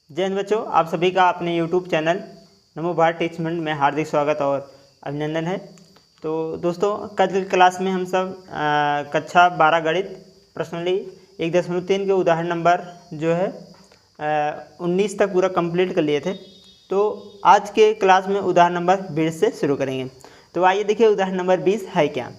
जय हिंद बच्चों, आप सभी का अपने YouTube चैनल नमो भारत टीचमेंट में हार्दिक स्वागत और अभिनंदन है। तो दोस्तों, कल की क्लास में हम सब कक्षा 12 गणित प्रश्नावली 1.3 के उदाहरण नंबर जो है 19 तक पूरा कंप्लीट कर लिए थे। तो आज के क्लास में उदाहरण नंबर 20 से शुरू करेंगे। तो आइए देखिए उदाहरण नंबर 20 है क्या।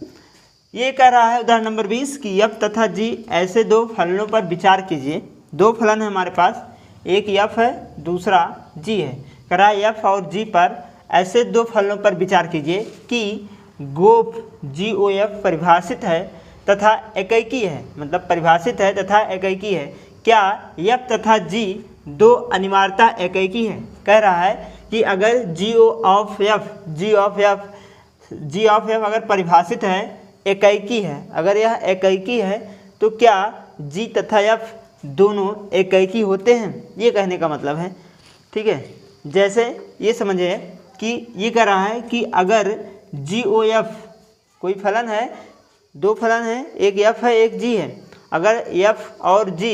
ये कह रहा है उदाहरण नंबर 20 कि f तथा g ऐसे दो फलनों पर विचार कीजिए। दो फलन है हमारे पास, एक f है, दूसरा g है। कह रहा है f और g पर ऐसे दो फलनों पर विचार कीजिए कि गोफ GOF परिभाषित है तथा एकैकी है, मतलब परिभाषित है तथा एकैकी है। क्या f तथा g दो अनिवार्यता एकैकी है। कह रहा है कि अगर g ऑफ f अगर परिभाषित है, एकैकी है, अगर यह एकैकी है तो क्या g तथा f दोनों एकैकी होते हैं, ये कहने का मतलब है। ठीक है, जैसे ये समझिए कि ये कह रहा है कि अगर GOF कोई फलन है, दो फलन है, एक f है एक g है। अगर f और g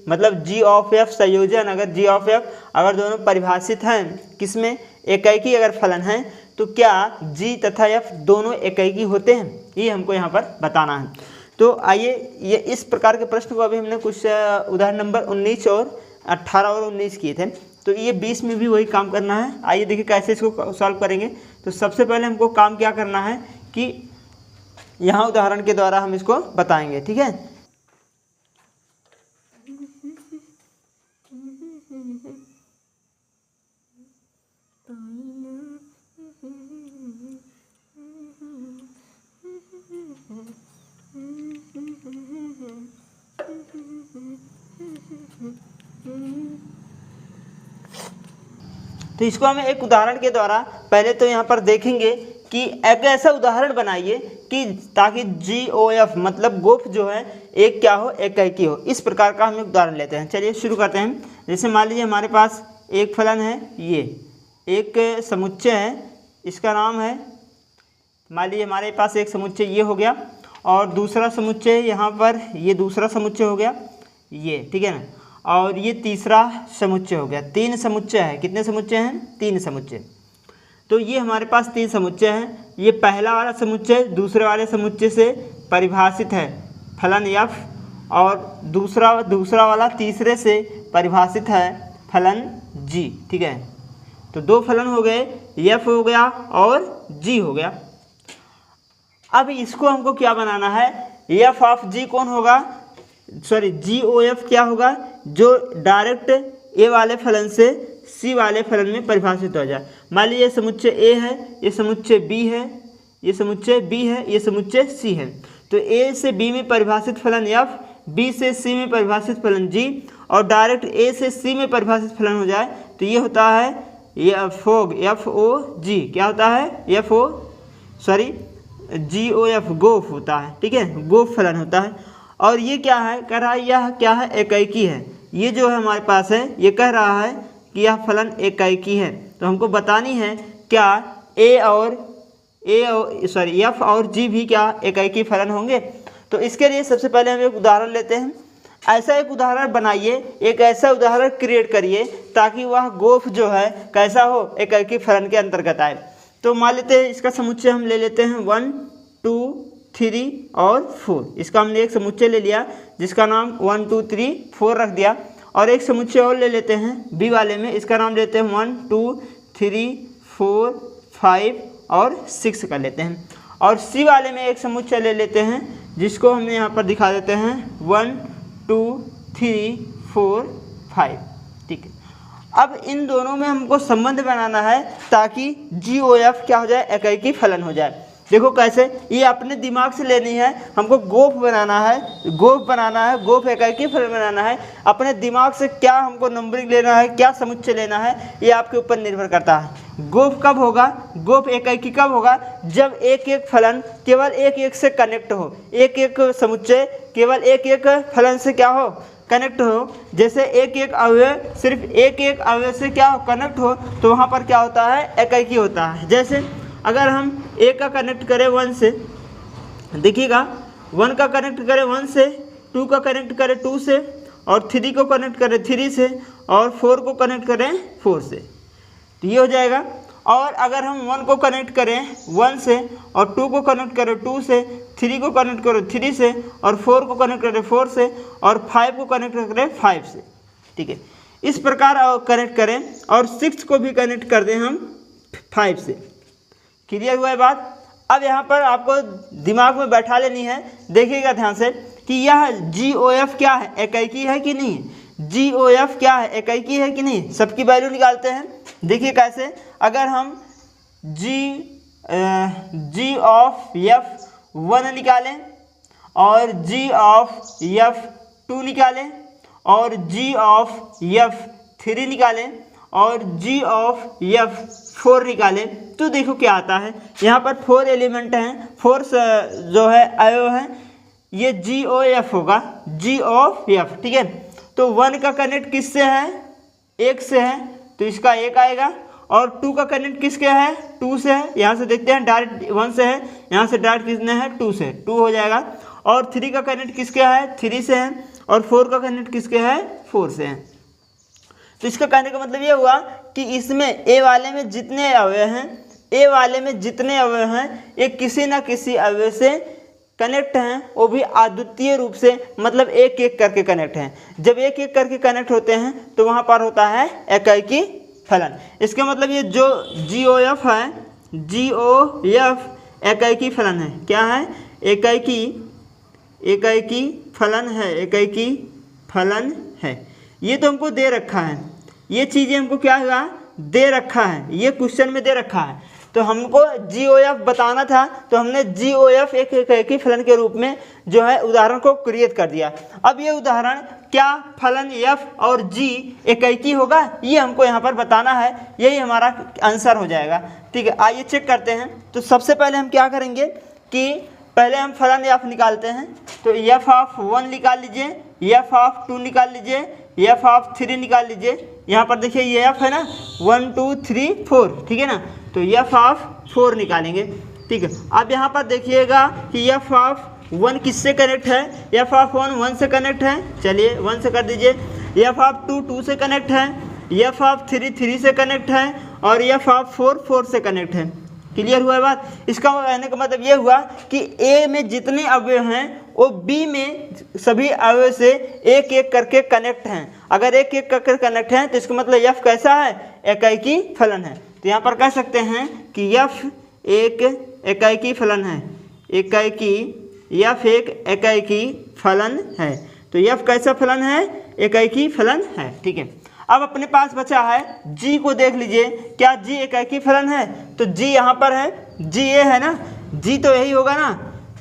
मतलब g ऑफ f संयोजन, अगर g ऑफ f अगर दोनों परिभाषित हैं किसमें, एकैकी अगर फलन है, तो क्या g तथा f दोनों एकैकी होते हैं, ये हमको यहाँ पर बताना है। तो आइए ये इस प्रकार के प्रश्न को अभी हमने कुछ उदाहरण नंबर 19 और 18 और 19 किए थे, तो ये 20 में भी वही काम करना है। आइए देखिए कैसे इसको सॉल्व करेंगे। तो सबसे पहले हमको काम क्या करना है कि यहाँ उदाहरण के द्वारा हम इसको बताएंगे। ठीक है, तो इसको हम एक उदाहरण के द्वारा पहले तो यहाँ पर देखेंगे कि एक ऐसा उदाहरण बनाइए कि ताकि GOF मतलब गोफ जो है एक क्या हो, एकैकी हो। इस प्रकार का हम एक उदाहरण लेते हैं। चलिए शुरू करते हैं। जैसे मान लीजिए हमारे पास एक फलन है, ये एक समुच्चय है, इसका नाम है, मान लीजिए हमारे पास एक समुच्चय ये हो गया और दूसरा समुच्चय यहाँ पर, ये दूसरा समुच्चय हो गया ये, ठीक है ना, और ये तीसरा समुच्चय हो गया। तीन समुच्चय है, कितने समुच्चय हैं, तीन समुच्चय। तो ये हमारे पास तीन समुच्चय हैं। ये पहला वाला समुच्चय दूसरे वाले समुच्चय से परिभाषित है फलन f, और दूसरा वाला तीसरे से परिभाषित है फलन g। ठीक है, तो दो फलन हो गए, f हो गया और g हो गया। अब इसको हमको क्या बनाना है, f ऑफ g कौन होगा, सॉरी GOF क्या होगा, जो डायरेक्ट ए वाले फलन से सी वाले फलन में परिभाषित हो जाए। मान लीजिए समुच्चय ए है, ये समुच्चय बी है, ये समुच्चय बी है, ये समुच्चय सी है। तो ए से बी में परिभाषित फलन f, बी से सी में परिभाषित फलन g, और डायरेक्ट ए से सी में परिभाषित फलन हो जाए तो ये होता है FOG, क्या होता है, GOF गोफ होता है। ठीक है, गोफ फलन होता है। और ये क्या है, कह रहा है यह क्या है, एकैकी है। ये जो है हमारे पास है, ये कह रहा है कि यह फलन एकैकी है। तो हमको बतानी है क्या f और g भी क्या एकैकी फलन होंगे। तो इसके लिए सबसे पहले हम एक उदाहरण लेते हैं। ऐसा एक उदाहरण बनाइए, एक ऐसा उदाहरण क्रिएट करिए ताकि वह गोफ जो है कैसा हो, एकैकी फलन के अंतर्गत आए। तो मान लेते हैं इसका समुच्चय हम ले लेते हैं 1 2 3 और 4। इसका हमने एक समुच्चय ले लिया जिसका नाम 1 2 3 4 रख दिया, और एक समुच्चय और ले लेते हैं बी वाले में, इसका नाम लेते हैं 1 2 3 4 5 और 6 कर लेते हैं। और सी वाले में एक समुच्चय ले लेते हैं जिसको हमने यहाँ पर दिखा देते हैं 1 2 3 4 5। ठीक है, अब इन दोनों में हमको संबंध बनाना है ताकि GOF क्या हो जाए, एकैकी फलन हो जाए। देखो कैसे, ये अपने दिमाग से लेनी है, हमको गोफ बनाना है, गोफ एकैकी फलन बनाना है। अपने दिमाग से क्या हमको नंबरिंग लेना है, क्या समुच्चय लेना है, ये आपके ऊपर निर्भर करता है। गोफ कब होगा, गोफ एकैकी कब होगा, जब एक एक फलन केवल एक एक से कनेक्ट हो, एक एक समुच्चय केवल एक एक फलन से क्या हो, कनेक्ट हो। जैसे एक एक अवयव सिर्फ एक एक अवयव से क्या हो, कनेक्ट हो, तो वहाँ पर क्या होता है, एकैकी होता है। जैसे अगर हम ए का कनेक्ट करें 1 से, देखिएगा 1 का कनेक्ट करें 1 से, 2 का कनेक्ट करें 2 से, और 3 को कनेक्ट करें 3 से, और 4 को कनेक्ट करें 4 से, तो ये हो जाएगा। और अगर हम 1 को कनेक्ट करें 1 से, और 2 को कनेक्ट करें 2 से, 3 को कनेक्ट करें 3 से, और 4 को कनेक्ट करें 4 से, और 5 को कनेक्ट करें 5 से, ठीक है। इस प्रकार कनेक्ट करें, और 6 को भी कनेक्ट कर दें हम 5 से। क्लियर हुआ है बात। अब यहाँ पर आपको दिमाग में बैठा लेनी है, देखिएगा ध्यान से कि यह GOF क्या है, इकाई है कि नहीं। GOF क्या है, इकाई है कि नहीं। सबकी वैल्यू निकालते हैं। देखिए कैसे, अगर हम G ऑफ F1 निकालें, और G ऑफ F2 निकालें, और G ऑफ F3 निकालें, और G ऑफ F4 निकालें, तो देखो क्या आता है। यहाँ पर 4 एलिमेंट हैं, 4 जो है अवयव हैं, ये GOF होगा, G ऑफ F, ठीक है। तो 1 का कनेक्ट किससे है, 1 से है, तो इसका 1 आएगा। और 2 का कनेक्ट किसके है, 2 से है, यहाँ से देखते हैं डायरेक्ट 1 से है, यहाँ से डायरेक्ट किसने है, 2 से, 2 हो जाएगा। और 3 का कनेक्ट किसके है, 3 से है, और 4 का कनेक्ट किसके है, 4 से है। तो इसका कहने का मतलब ये हुआ कि इसमें ए वाले में जितने अवयव हैं, ए वाले में जितने अवयव हैं, ये किसी ना किसी अवयव से कनेक्ट हैं, वो भी अद्वितीय रूप से, मतलब एक एक करके कनेक्ट हैं। जब एक एक करके कनेक्ट होते हैं तो वहाँ पर होता है इकाई फलन। इसका मतलब ये जो GOF है, GOF इकाई फलन है। क्या है, इकाई फलन है, इकाई फलन है। ये तो हमको दे रखा है, ये चीज़ें हमको क्या हुआ, दे रखा है, ये क्वेश्चन में दे रखा है। तो हमको GOF बताना था, तो हमने GOF एक इकाई फलन के रूप में जो है उदाहरण को क्रिएट कर दिया। अब ये उदाहरण क्या फलन F और G इकाई होगा, ये हमको यहाँ पर बताना है, यही हमारा आंसर हो जाएगा। ठीक है, आइए चेक करते हैं। तो सबसे पहले हम क्या करेंगे कि पहले हम फलन F निकालते हैं। तो F ऑफ 1 निकाल लीजिए, F ऑफ 2 निकाल लीजिए, F ऑफ 3 निकाल लीजिए। यहाँ पर देखिए ये F है ना, 1 2 3 4, ठीक है ना। तो F ऑफ 4 निकालेंगे, ठीक है। अब यहाँ पर देखिएगा कि F ऑफ 1 किससे कनेक्ट है, F ऑफ 1 से कनेक्ट है, चलिए 1 से कर दीजिए। F ऑफ 2 से कनेक्ट है, F ऑफ 3 से कनेक्ट है, और F ऑफ 4 से कनेक्ट है। क्लियर हुआ है बात। इसका कहने का मतलब ये हुआ कि A में जितने अवयव हैं वो B में सभी अवयव से एक एक करके कनेक्ट हैं। अगर एक एक करके कनेक्ट हैं तो इसका मतलब F कैसा है, इकाई फलन है। तो यहाँ पर कह सकते हैं कि F एक इकाई फलन है, F एक इकाई फलन है। तो F कैसा फलन है, इकाई फलन है, ठीक है। अब अपने पास बचा है G को देख लीजिए, क्या G इकाई फलन है। तो G यहाँ पर है, G ये है ना, G तो यही होगा ना।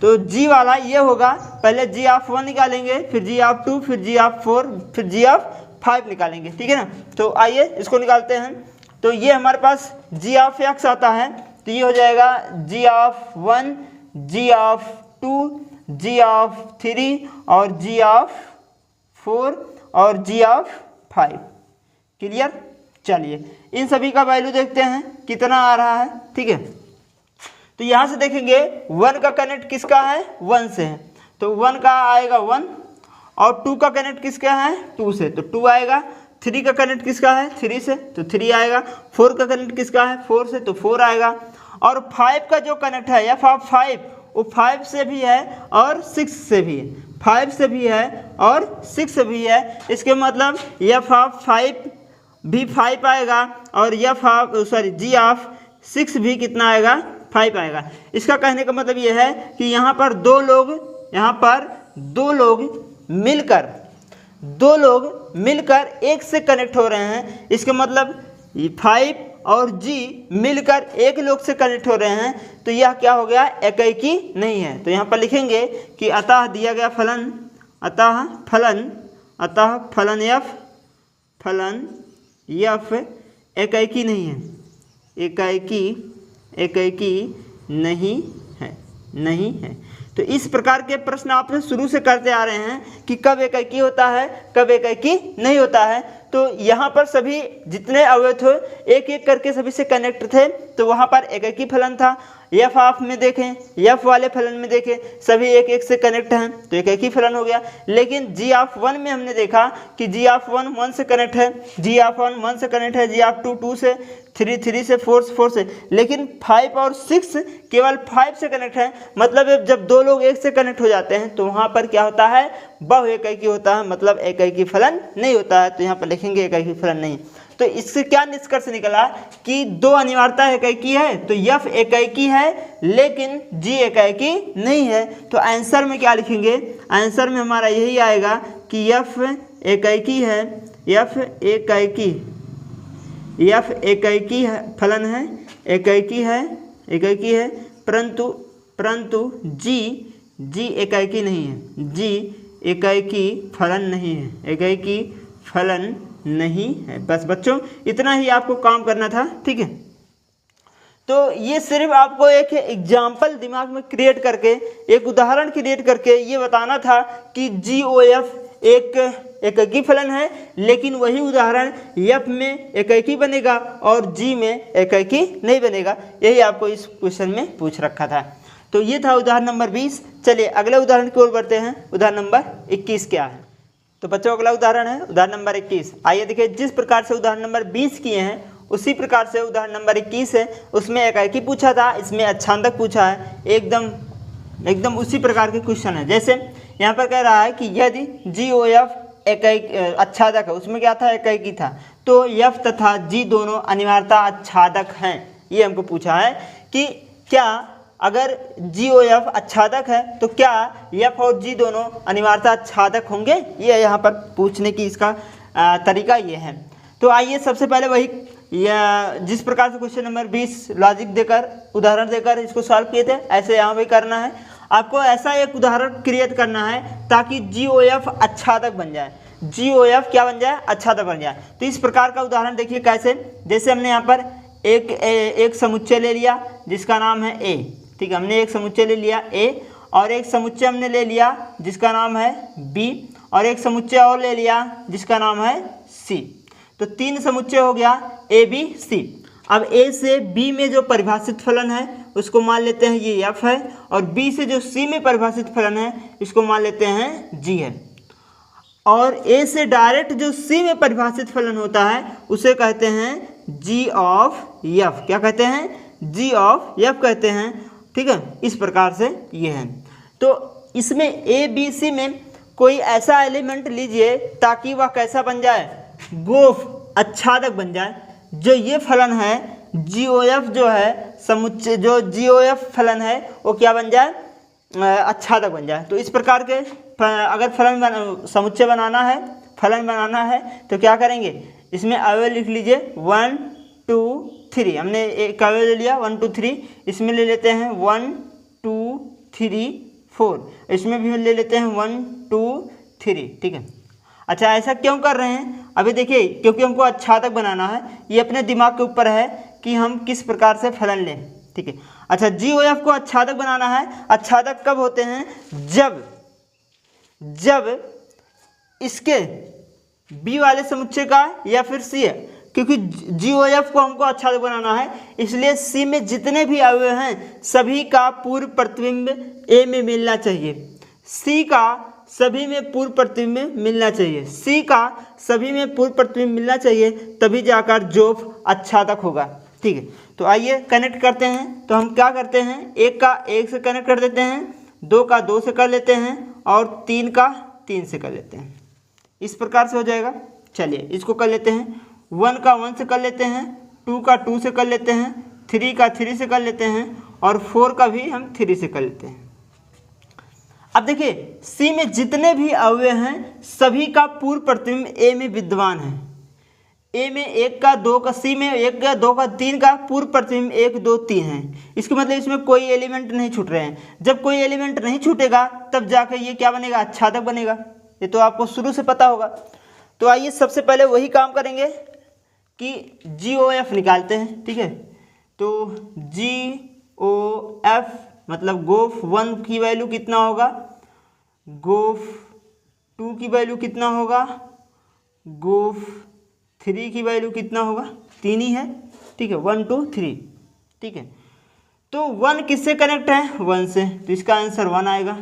तो G वाला ये होगा, पहले G ऑफ 1 निकालेंगे, फिर G ऑफ 2, फिर G ऑफ 4, फिर G ऑफ 5 निकालेंगे, ठीक है ना। तो आइए इसको निकालते हैं। तो ये हमारे पास G ऑफ X आता है, तो ये हो जाएगा G of 1, G of 2, G of 3, और G ऑफ 4, और G ऑफ 5। क्लियर। चलिए इन सभी का वैल्यू देखते हैं कितना आ रहा है, ठीक है। तो यहाँ से देखेंगे 1 का कनेक्ट किसका है, 1 से है, तो 1 का आएगा 1, और 2 का कनेक्ट किसका है, 2 से, तो 2 आएगा। 3 का कनेक्ट किसका है, 3 से, तो 3 आएगा। 4 का कनेक्ट किसका है, 4 से, तो 4 आएगा। और 5 का जो कनेक्ट है F ऑफ 5, वो 5 से भी है और 6 से भी है, 5 से भी है और 6 से भी है। इसके मतलब F ऑफ 5 भी 5 आएगा, और G ऑफ 6 भी कितना आएगा, 5 आएगा। इसका कहने का मतलब ये है कि यहाँ पर दो लोग मिलकर एक से कनेक्ट हो रहे हैं। इसका मतलब 5 और G मिलकर एक लोग से कनेक्ट हो रहे हैं, तो यह क्या हो गया, इकाई नहीं है। तो यहाँ पर लिखेंगे कि अतः दिया गया फलन, अतः फलन F इकाई नहीं है, इकाई नहीं है। तो इस प्रकार के प्रश्न आपने शुरू से करते आ रहे हैं कि कब इकाई होता है, कब इकाई नहीं होता है। तो यहाँ पर सभी जितने अवयव थे एक एक करके सभी से कनेक्ट थे, तो वहाँ पर एक एक ही फलन था। एफ ऑफ में देखें, एफ वाले फलन में देखें सभी एक एक से कनेक्ट हैं, तो एक एक ही फलन हो गया। लेकिन जी ऑफ 1 में हमने देखा कि जी ऑफ 1 1 से कनेक्ट है, जी ऑफ 1 1 से कनेक्ट है, जी ऑफ 2 2 से, 3 3 से, 4 4 से, लेकिन 5 और 6 केवल 5 से कनेक्ट है। मतलब जब दो लोग एक से कनेक्ट हो जाते हैं तो वहाँ पर क्या होता है, बहु एकाकी होता है, मतलब एकाकी फलन नहीं होता है। तो यहाँ पर लिखेंगे एकाकी फलन नहीं। तो इससे क्या निष्कर्ष निकला कि दो अनिवार्यता एकाकी है, तो यफ एकाकी है लेकिन जी एकाकी नहीं है। तो आंसर में क्या लिखेंगे, आंसर में हमारा यही आएगा कि यफ एकाकी है, यफ एकाकी, यफ एकाकी है, फलन है, एकाकी है, एकाकी है, परंतु जी एकाकी नहीं है, जी एकाकी फलन नहीं है, एकाकी फलन नहीं है। बस बच्चों इतना ही आपको काम करना था, ठीक है। तो ये सिर्फ आपको एक एग्जाम्पल दिमाग में क्रिएट करके, एक उदाहरण क्रिएट करके ये बताना था कि GOF एक एकाकी फलन है, लेकिन वही उदाहरण एफ में एकाकी बनेगा और जी में एकाकी नहीं बनेगा। यही आपको इस क्वेश्चन में पूछ रखा था। तो ये था उदाहरण नंबर 20। चलिए अगले उदाहरण की ओर बढ़ते हैं। उदाहरण नंबर 21 क्या है? तो बच्चों अगला उदाहरण है उदाहरण नंबर 21। आइए देखिए, जिस प्रकार से उदाहरण नंबर 20 किए हैं उसी प्रकार से उदाहरण नंबर 21 है, उसमें एकाकी पूछा था, इसमें अच्छादक पूछा है। एकदम उसी प्रकार के क्वेश्चन है। जैसे यहाँ पर कह रहा है कि यदि GOF अच्छादक है, उसमें क्या था, एकाकी था, तो F तथा G दोनों अनिवार्यता अच्छादक हैं। ये हमको पूछा है कि क्या अगर GOF अच्छादक है तो क्या F और G दोनों अनिवार्यता अच्छादक होंगे। ये यहाँ पर पूछने की इसका तरीका ये है। तो आइए सबसे पहले वही जिस प्रकार से क्वेश्चन नंबर 20 लॉजिक देकर, उदाहरण देकर इसको सॉल्व किए थे, ऐसे यहाँ भी करना है। आपको ऐसा एक उदाहरण क्रिएट करना है ताकि GOF अच्छादक बन जाए, GOF क्या बन जाए, अच्छादक बन जाए। तो इस प्रकार का उदाहरण देखिए कैसे, जैसे हमने यहाँ पर एक समुच्चय ले लिया जिसका नाम है A, ठीक है, हमने एक समुच्चय ले लिया A, और एक समुच्चय हमने ले लिया जिसका नाम है B, और एक समुच्चय और ले लिया जिसका नाम है C। तो 3 समुच्चय हो गया A B C। अब A से B में जो परिभाषित फलन है उसको मान लेते हैं ये F है, और B से जो C में परिभाषित फलन है इसको मान लेते हैं G है, और A से डायरेक्ट जो C में परिभाषित फलन होता है उसे कहते हैं G ऑफ F। क्या कहते हैं, G ऑफ F कहते हैं, ठीक है। इस प्रकार से ये है। तो इसमें A B C में कोई ऐसा एलिमेंट लीजिए ताकि वह कैसा बन जाए, गोफ अच्छादक बन जाए। जो ये फलन है GOF जो है समुच्चय, जो GOF फलन है वो क्या बन जाए, अच्छादक बन जाए। तो इस प्रकार के अगर समुच्चय बनाना है, फलन बनाना है तो क्या करेंगे, इसमें अवयव लिख लीजिए 1 2 3। हमने एक अवयव ले लिया 1 2 3, इसमें ले लेते हैं 1 2 3 4, इसमें भी ले लेते हैं 1 2 3, ठीक है। अच्छा ऐसा क्यों कर रहे हैं, अभी देखिए क्योंकि हमको अच्छादक बनाना है। ये अपने दिमाग के ऊपर है कि हम किस प्रकार से फलन लें, ठीक है। अच्छा GOF को अच्छादक बनाना है। अच्छादक कब होते हैं, जब इसके B वाले समुच्चय का या फिर C है, क्योंकि GOF को हमको अच्छादक बनाना है, इसलिए C में जितने भी अवयव हैं सभी का पूर्व प्रतिबिंब A में मिलना चाहिए। C का सभी में पूर्व प्रतिबिंब मिलना चाहिए, C का सभी में पूर्व प्रतिबिंब मिलना चाहिए, तभी जाकर जोफ अच्छादक होगा, ठीक है। तो आइए कनेक्ट करते हैं। तो हम क्या करते हैं, 1 का 1 से कनेक्ट कर देते हैं, 2 का 2 से कर लेते हैं, और 3 का 3 से कर लेते हैं। इस प्रकार से हो जाएगा। चलिए इसको कर लेते हैं, 1 का 1 से कर लेते हैं, 2 का 2 से कर लेते हैं, 3 का 3 से कर लेते हैं, और 4 का भी हम 3 से कर लेते हैं। अब देखिए C में जितने भी अवयव हैं सभी का पूर्व प्रतिबिंब A में विद्यमान है। A में 1 का 2 का, C में 1 का 2 का 3 का पूर्व प्रतिबिंब 1 2 3 है। इसका मतलब इसमें कोई एलिमेंट नहीं छूट रहे हैं। जब कोई एलिमेंट नहीं छूटेगा तब जाकर ये क्या बनेगा, अच्छादक बनेगा। ये तो आपको शुरू से पता होगा। तो आइए सबसे पहले वही काम करेंगे कि GOF निकालते हैं, ठीक है। तो GOF मतलब गोफ 1 की वैल्यू कितना होगा, गोफ 2 की वैल्यू कितना होगा, गोफ 3 की वैल्यू कितना होगा, 3 ही है, ठीक है, 1 2 3, ठीक है। तो 1 किससे कनेक्ट है, 1 से, तो इसका आंसर 1 आएगा।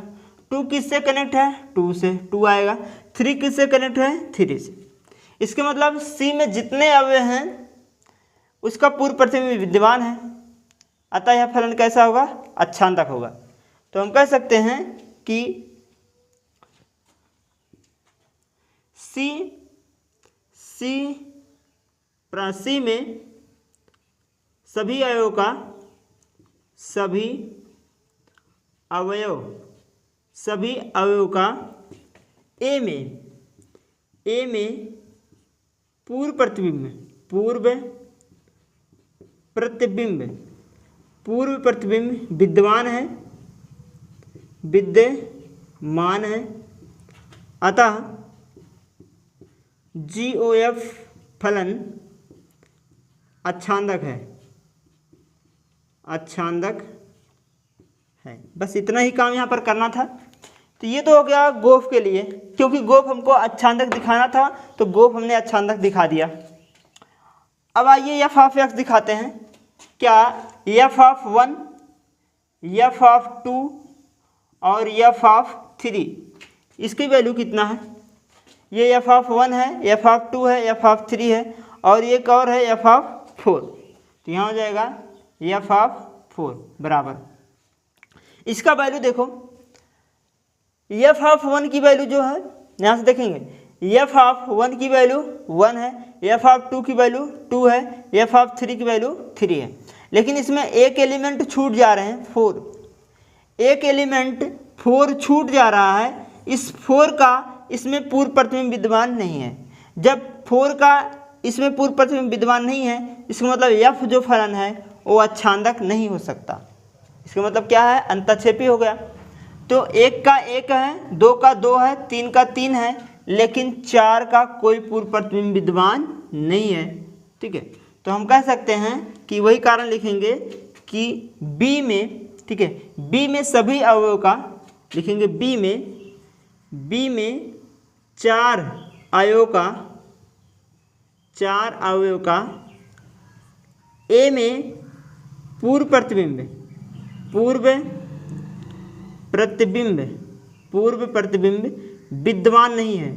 2 किससे कनेक्ट है, 2 से, 2 आएगा। 3 किससे कनेक्ट है, 3 से। इसके मतलब सी में जितने अवयव हैं उसका पूर्व प्रतिबिंब विद्यमान है, अतः यह फलन कैसा होगा, अच्छांदक होगा। तो हम कह सकते हैं कि सी में सभी अवयव का ए में पूर्व प्रतिबिंब विद्यमान है, अतः GOF फलन अच्छांदक है। बस इतना ही काम यहाँ पर करना था। तो ये तो हो गया गोफ के लिए, क्योंकि गोफ हमको अच्छांदक दिखाना था तो गोफ हमने अच्छांदक दिखा दिया। अब आइए एफ ऑफ एक्स दिखाते हैं। क्या एफ ऑफ 1, एफ ऑफ 2 और एफ ऑफ 3 इसकी वैल्यू कितना है, ये एफ ऑफ 1 है, एफ ऑफ 2 है, एफ ऑफ 3 है और एक और है एफ ऑफ 4। तो यहाँ हो जाएगा एफ ऑफ 4 बराबर, इसका वैल्यू देखो, एफ ऑफ 1 की वैल्यू जो है यहाँ से देखेंगे, एफ ऑफ 1 की वैल्यू 1 है, एफ ऑफ 2 की वैल्यू 2 है, एफ ऑफ 3 की वैल्यू 3 है। लेकिन इसमें एक एलिमेंट छूट जा रहे हैं, 4, एक एलिमेंट 4 छूट जा रहा है। इस 4 का इसमें पूर्व प्रतिबिंब विद्यमान नहीं है। जब 4 का इसमें पूर्व प्रतिबिंब विद्यमान नहीं है, इसका मतलब एफ जो फलन है वो अच्छांदक नहीं हो सकता। इसका मतलब क्या है, अंतःक्षेपी हो गया। तो 1 का 1 है, 2 का 2 है, 3 का 3 है, लेकिन 4 का कोई पूर्व प्रतिबिंब विद्यमान नहीं है, ठीक है। तो हम कह सकते हैं कि वही कारण लिखेंगे कि बी में, ठीक है, बी में सभी अवयवों का लिखेंगे, बी में 4 अवयवों का ए में पूर्व प्रतिबिंब विद्यमान नहीं है,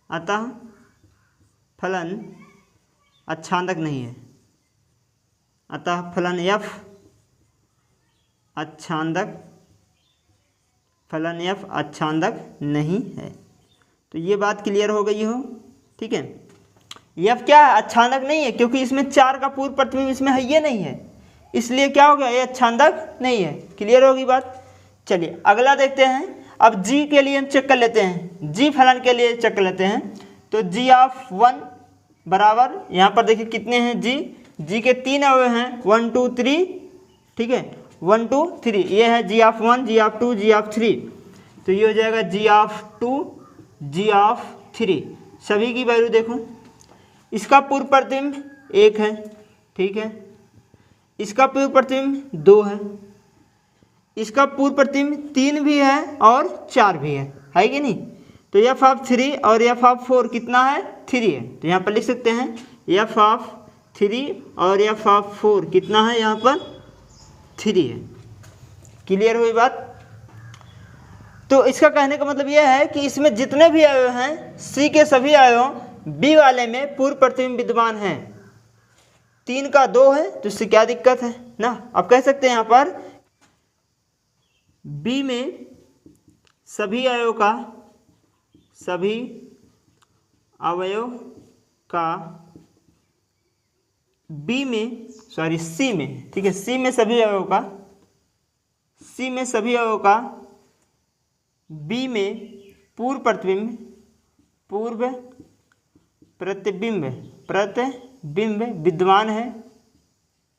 अतः फलन अच्छांदक नहीं है, अतः फलन एफ अच्छांदक नहीं है। तो ये बात क्लियर हो गई हो, ठीक है। एफ क्या है, अच्छांदक नहीं है, क्योंकि इसमें 4 का पूर्व प्रतिबिंब इसमें है, ये नहीं है, इसलिए क्या हो गया, ये अच्छांदक नहीं है। क्लियर होगी बात। चलिए अगला देखते हैं। अब जी के लिए हम चेक कर लेते हैं, जी फलन के लिए चेक कर लेते हैं। तो जी ऑफ 1 बराबर, यहाँ पर देखिए कितने हैं जी के 3 अवयव हैं, 1 2 3, ठीक है, 1 2 3, ये है G of 1, G of 2, G of 3। तो ये हो जाएगा जी ऑफ 2, जी ऑफ 3। सभी की वैल्यू देखो, इसका पूर्व प्रतिबिंब 1 है, ठीक है, इसका पूर्व प्रतिबिंब 2 है, इसका पूर्व प्रतिबिंब 3 भी है और 4 भी है कि नहीं। तो एफ ऑफ 3 और एफ ऑफ 4 कितना है, 3 है। तो यहाँ पर लिख सकते हैं एफ ऑफ 3 और एफ ऑफ 4 कितना है, यहाँ पर 3 है। क्लियर हुई बात। तो इसका कहने का मतलब यह है कि इसमें जितने भी अवयव हैं, सी के सभी अवयव बी वाले में पूर्व प्रतिबिंब विद्यमान है। 3 का 2 है तो इससे क्या दिक्कत है ना। अब कह सकते हैं यहाँ पर बी में सभी अवयव का बी में, सॉरी सी में, ठीक है, सी में सभी अवयव का बी में पूर्व प्रतिबिंब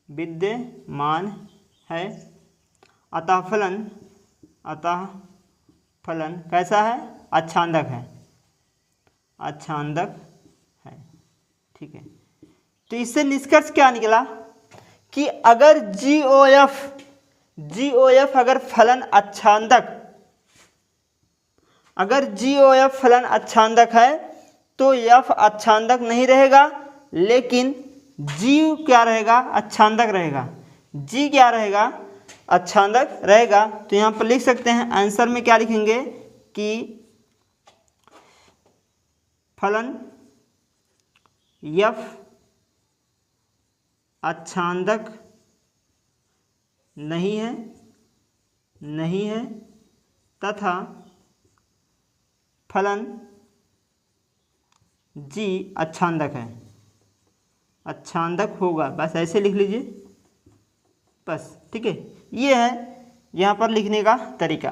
विद्यमान है, अतः फलन कैसा है, अच्छांदक है, ठीक है। तो इससे निष्कर्ष क्या निकला कि अगर GOF अगर फलन अच्छांदक अगर जी ओ एफ फलन अच्छांदक है तो एफ अच्छांदक नहीं रहेगा, लेकिन जी क्या रहेगा, अच्छांदक रहेगा। जी क्या रहेगा, अच्छांदक रहेगा। तो यहाँ पर लिख सकते हैं, आंसर में क्या लिखेंगे कि फलन एफ अच्छांदक नहीं है तथा फलन जी अच्छांदक है, अच्छांदक होगा। बस ऐसे लिख लीजिए बस, ठीक है। ये है यहाँ पर लिखने का तरीका।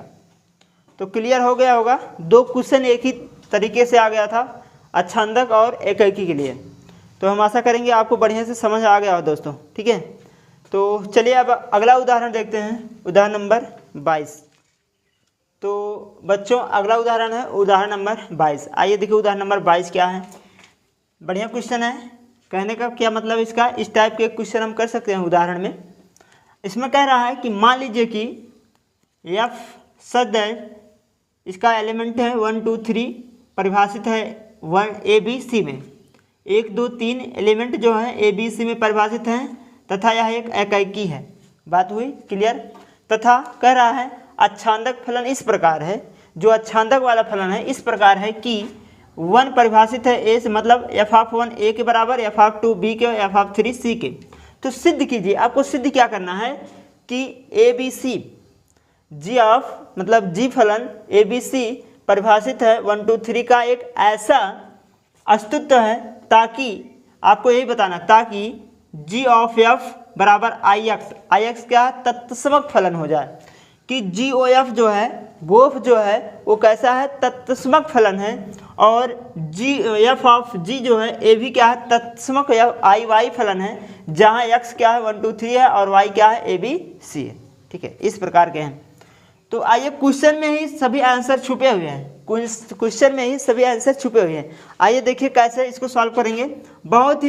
तो क्लियर हो गया होगा। 2 क्वेश्चन एक ही तरीके से आ गया था, अच्छांदक और एकैकी के लिए। तो हम आशा करेंगे आपको बढ़िया से समझ आ गया हो दोस्तों, ठीक है। तो चलिए अब अगला उदाहरण देखते हैं, उदाहरण नंबर 22। तो बच्चों अगला उदाहरण है उदाहरण नंबर 22। आइए देखिए उदाहरण नंबर 22 क्या है। बढ़िया क्वेश्चन है। कहने का क्या मतलब इसका, इस टाइप के क्वेश्चन हम कर सकते हैं उदाहरण में। इसमें कह रहा है कि मान लीजिए कि एफ सच दैट इसका एलिमेंट है 1 2 3, परिभाषित है 1 ए बी सी में। 1 2 3 एलिमेंट जो है ए बी सी में परिभाषित हैं तथा यह एक एकैकी है। बात हुई क्लियर। तथा कह रहा है अच्छांदक फलन इस प्रकार है, जो अच्छांदक वाला फलन है इस प्रकार है कि 1 परिभाषित है ए से, मतलब एफ ऑफ 1 ए के बराबर, एफ ऑफ 2 बी के, एफ ऑफ 3 सी के। तो सिद्ध कीजिए, आपको सिद्ध क्या करना है कि A B C ji of मतलब जी फलन ए बी सी परिभाषित है 1 2 3 का एक ऐसा अस्तित्व है, ताकि आपको यही बताना, ताकि जी ऑफ एफ बराबर आई एक्स क्या है, तत्समक फलन हो जाए। कि जी ओ एफ जो है, गोफ जो है वो कैसा है, तत्समक फलन है। और जी एफ ऑफ जी जो है ए भी क्या है, तत्समक आई वाई फलन है, जहाँ एक्स क्या है 1 2 3 है और वाई क्या है ए बी सी है, ठीक है। इस प्रकार के हैं। तो आइए क्वेश्चन में ही सभी आंसर छुपे हुए हैं, क्वेश्चन में ही सभी आंसर छुपे हुए हैं। आइए देखिए कैसे इसको सॉल्व करेंगे। बहुत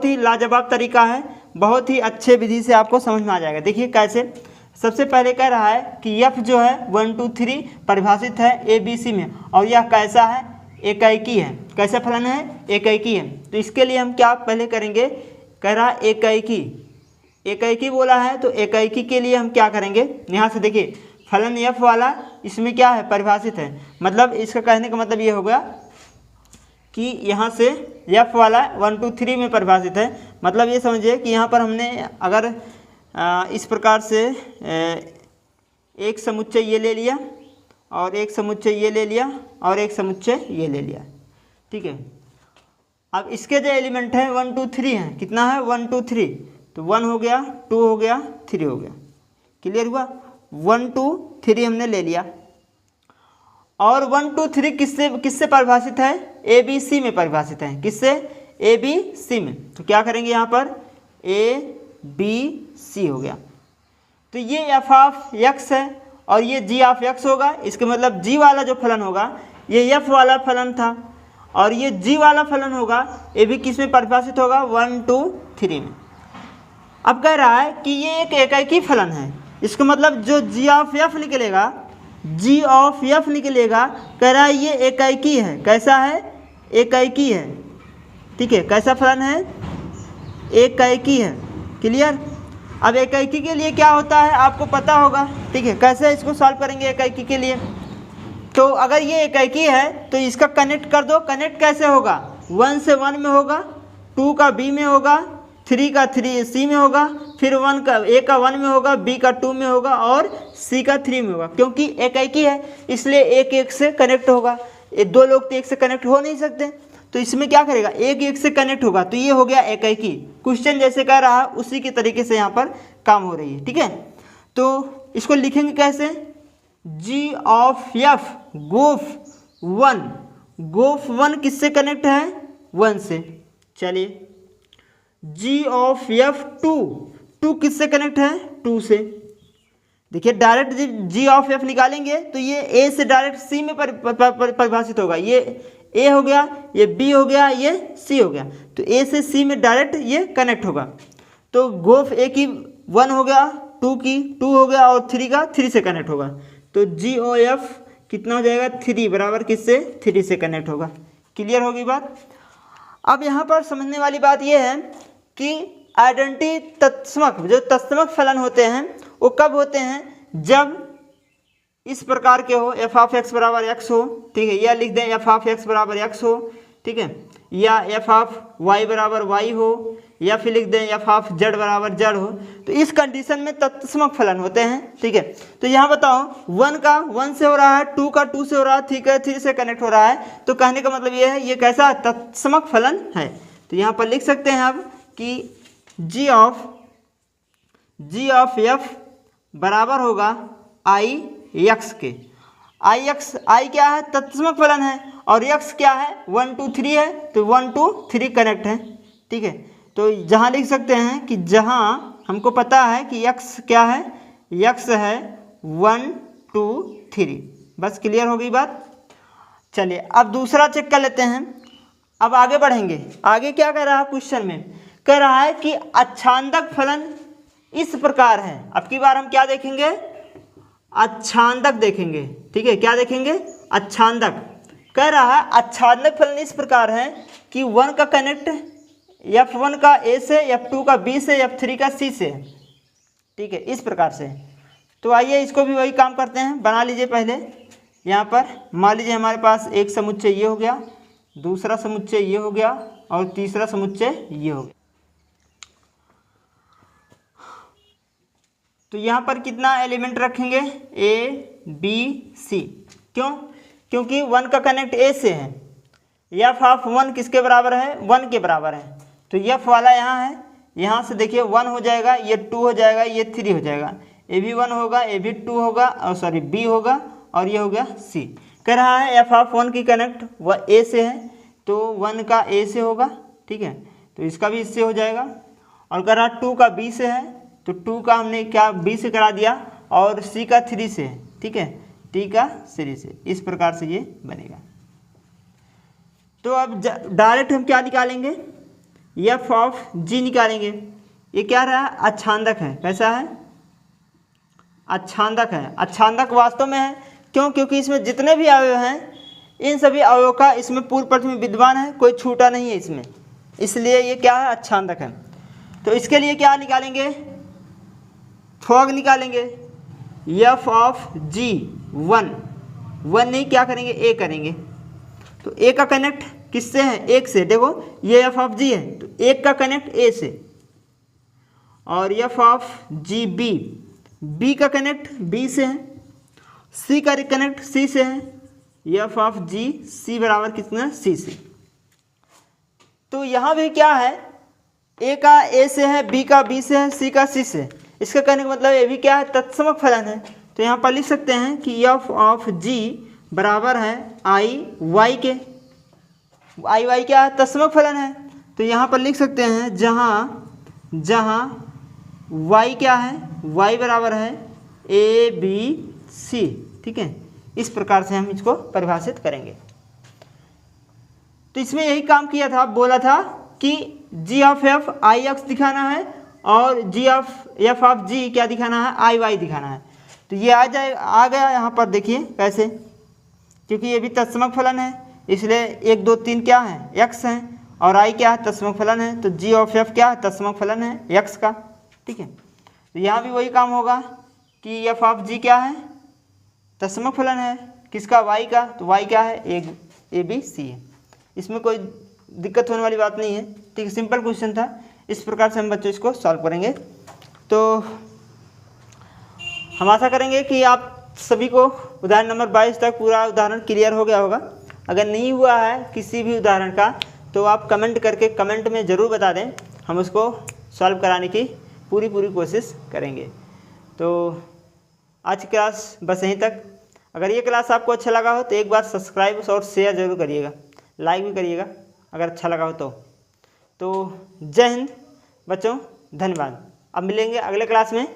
ही लाजवाब तरीका है, बहुत ही अच्छे विधि से आपको समझ में आ जाएगा। देखिए कैसे। सबसे पहले कह रहा है कि एफ जो है 1 2 3 परिभाषित है ए बी सी में, और यह कैसा है, एकैकी है। कैसा फलन है, एकैकी है। तो इसके लिए हम क्या पहले करेंगे, कह रहा है एकैकी बोला है, तो एकैकी के लिए हम क्या करेंगे, यहाँ से देखिए फलन एफ वाला इसमें क्या है, परिभाषित है। मतलब इसका कहने का मतलब ये होगा कि यहाँ से एफ वाला 1 2 3 में परिभाषित है। मतलब ये समझिए कि यहाँ पर हमने अगर इस प्रकार से एक समुच्चय ये ले लिया और एक समुच्चय ये ले लिया और एक समुच्चय ये ले लिया, ठीक है। अब इसके जो एलिमेंट है 1 2 3 है, कितना है 1 2 3, तो 1 हो गया, 2 हो गया, 3 हो गया। क्लियर हुआ। 1 2 3 हमने ले लिया। और 1 2 3 किससे परिभाषित है, ए बी सी में परिभाषित है। किससे, ए बी सी में। तो क्या करेंगे यहाँ पर, ए बी सी हो गया। तो ये एफ ऑफ एक्स है और ये जी ऑफ एक्स होगा। इसके मतलब जी वाला जो फलन होगा ये एफ वाला फलन था, और ये जी वाला फलन होगा, ये भी किस में परिभाषित होगा, 1 2 3 में। अब कह रहा है कि ये एक एकैकी फलन है। इसका मतलब जो जी ऑफ एफ निकलेगा, जी ऑफ एफ निकलेगा, कह रहा है ये एकैकी है। कैसा है, एकैकी है, ठीक है। कैसा फलन है, एकैकी है। क्लियर। अब एकैकी के लिए क्या होता है आपको पता होगा, ठीक है। कैसे इसको सॉल्व करेंगे एकैकी के लिए, तो अगर ये एकैकी है तो इसका कनेक्ट कर दो। कनेक्ट कैसे होगा, 1 से 1 में होगा, 2 का बी में होगा, 3 का 3 सी में होगा, फिर 1 का ए का 1 में होगा, बी का 2 में होगा और सी का 3 में होगा। क्योंकि एकैकी है इसलिए एक एक से कनेक्ट होगा। ये 2 लोग तो एक से कनेक्ट हो नहीं सकते, तो इसमें क्या करेगा, एक एक से कनेक्ट होगा। तो ये हो गया एकैकी। क्वेश्चन जैसे कह रहा है उसी के तरीके से यहाँ पर काम हो रही है, ठीक है। तो इसको लिखेंगे कैसे, जी ऑफ एफ गोफ 1 किससे कनेक्ट है, 1 से। चलिए जी ऑफ एफ 2 किससे कनेक्ट है, 2 से। देखिए डायरेक्ट जी ऑफ एफ निकालेंगे तो ये ए से डायरेक्ट सी में परिभाषित होगा। ये ए हो गया, ये बी हो गया, ये सी हो गया। तो ए से सी में डायरेक्ट ये कनेक्ट होगा। तो गोफ ए की 1 हो गया, 2 की 2 हो गया और 3 का 3 से कनेक्ट होगा। तो जी ओ एफ कितना हो जाएगा 3 बराबर किससे 3 से कनेक्ट होगा। क्लियर होगी बात। अब यहाँ पर समझने वाली बात यह है कि आइडेंटिटी तत्समक जो तत्समक फलन होते हैं वो कब होते हैं, जब इस प्रकार के हो एफ ऑफ एक्स बराबर एक्स हो, ठीक है, या लिख दें एफ ऑफ एक्स बराबर एक्स हो, ठीक है, या एफ ऑफ वाई बराबर वाई हो, या फिर लिख दें एफ ऑफ जेड बराबर जेड हो। तो इस कंडीशन में तत्समक फलन होते हैं, ठीक है। तो यहाँ बताओ 1 का 1 से हो रहा है, 2 का 2 से हो रहा है, 3 का 3 से कनेक्ट हो रहा है, तो कहने का मतलब ये है ये कैसा तत्समक फलन है। तो यहाँ पर लिख सकते हैं अब कि जी ऑफ एफ बराबर होगा आई एक्स के। आई क्या है तत्समक फलन है, और एक्स क्या है 1 2 3 है, तो 1 2 3 कनेक्ट है, ठीक है। तो जहाँ लिख सकते हैं कि जहाँ हमको पता है कि एक्स क्या है, एक्स है 1 2 3। बस क्लियर हो गई बात। चलिए अब दूसरा चेक कर लेते हैं। अब आगे बढ़ेंगे। आगे क्या कह रहा है क्वेश्चन में, कह रहा है कि अच्छांदक फलन इस प्रकार है। अब की बार हम क्या देखेंगे, अच्छांदक देखेंगे, ठीक है। क्या देखेंगे, अच्छांदक। कह रहा है अच्छांदक फलन इस प्रकार है कि 1 का कनेक्ट F1 का A से, F2 का B से, F3 का C से, ठीक है, इस प्रकार से। तो आइए इसको भी वही काम करते हैं, बना लीजिए पहले। यहाँ पर मान लीजिए हमारे पास एक समुच्चय ये हो गया, दूसरा समुच्चय ये हो गया, और तीसरा समुच्चय ये हो गया। तो यहाँ पर कितना एलिमेंट रखेंगे, A B C। क्यों, क्योंकि 1 का कनेक्ट A से है, एफ ऑफ 1 किसके बराबर है 1 के बराबर है, तो एफ वाला यहाँ है, यहाँ से देखिए 1 हो जाएगा, ये 2 हो जाएगा, ये 3 हो जाएगा, ए भी 1 होगा, ए भी 2 होगा, और सॉरी बी होगा, और ये हो गया सी। कह रहा है एफ ऑफ 1 की कनेक्ट वह ए से है, तो 1 का ए से होगा, ठीक है, तो इसका भी इससे हो जाएगा। और कह रहा 2 का बी से है, तो 2 का हमने क्या बी से करा दिया, और सी का 3 से है, ठीक है, टी का 3 से। इस प्रकार से ये बनेगा। तो अब डायरेक्ट हम क्या निकालेंगे, एफ ऑफ जी निकालेंगे। ये क्या रहा, अच्छांदक है। कैसा है, अच्छांदक है। अच्छांदक वास्तव में है, क्यों, क्योंकि इसमें जितने भी अवयव हैं इन सभी अवयवों का इसमें पूर्व पक्ष में विद्यमान है, कोई छूटा नहीं है इसमें, इसलिए ये क्या है अच्छांदक है। तो इसके लिए क्या निकालेंगे, फॉग निकालेंगे। एफ ऑफ जी 1 नहीं क्या करेंगे, ए करेंगे। तो ए का कनेक्ट किससे है, एक से। देखो ये एफ ऑफ जी है, तो एक का कनेक्ट ए से, और एफ ऑफ जी बी का कनेक्ट बी से है, सी का कनेक्ट सी से है, एफ ऑफ जी सी बराबर कितना सी से। तो यहाँ भी क्या है, ए का ए से है, बी का बी से है, सी का सी से। इसका कहने का मतलब ये भी क्या है तत्समक फलन है। तो यहाँ पर लिख सकते हैं कि एफ ऑफ जी बराबर है आई वाई के। आई वाई क्या है तत्समक फलन है। तो यहाँ पर लिख सकते हैं जहाँ वाई क्या है, वाई बराबर है ए बी सी, ठीक है। इस प्रकार से हम इसको परिभाषित करेंगे। तो इसमें यही काम किया था, बोला था कि जी ऑफ एफ आई एक्स दिखाना है, और जी ऑफ एफ ऑफ जी क्या दिखाना है, आई वाई दिखाना है। तो ये आ गया यहाँ पर, देखिए कैसे, क्योंकि ये भी तत्समक फलन है, इसलिए 1 2 3 क्या है एक्स है, और आई क्या है तत्समक फलन है। तो जी ऑफ एफ क्या है तत्समक फलन है एक्स का, ठीक है। तो यहाँ भी वही काम होगा कि एफ ऑफ जी क्या है तत्समक फलन है किसका, वाई का। तो वाई क्या है ए बी सी है। इसमें कोई दिक्कत होने वाली बात नहीं है, ठीक है, सिंपल क्वेश्चन था। इस प्रकार से हम बच्चों इसको सॉल्व करेंगे। तो हम आशा करेंगे कि आप सभी को उदाहरण नंबर 22 तक पूरा उदाहरण क्लियर हो गया होगा। अगर नहीं हुआ है किसी भी उदाहरण का, तो आप कमेंट करके कमेंट में ज़रूर बता दें, हम उसको सॉल्व कराने की पूरी कोशिश करेंगे। तो आज की क्लास बस यहीं तक। अगर ये क्लास आपको अच्छा लगा हो तो एक बार सब्सक्राइब और शेयर ज़रूर करिएगा, लाइक भी करिएगा अगर अच्छा लगा हो तो जय हिंद बच्चों, धन्यवाद। अब मिलेंगे अगले क्लास में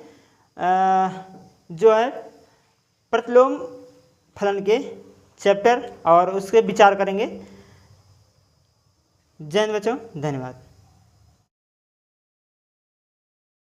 जो है प्रतिलोम फलन के चैप्टर, और उसके विचार करेंगे। जय हिंद बच्चों, धन्यवाद।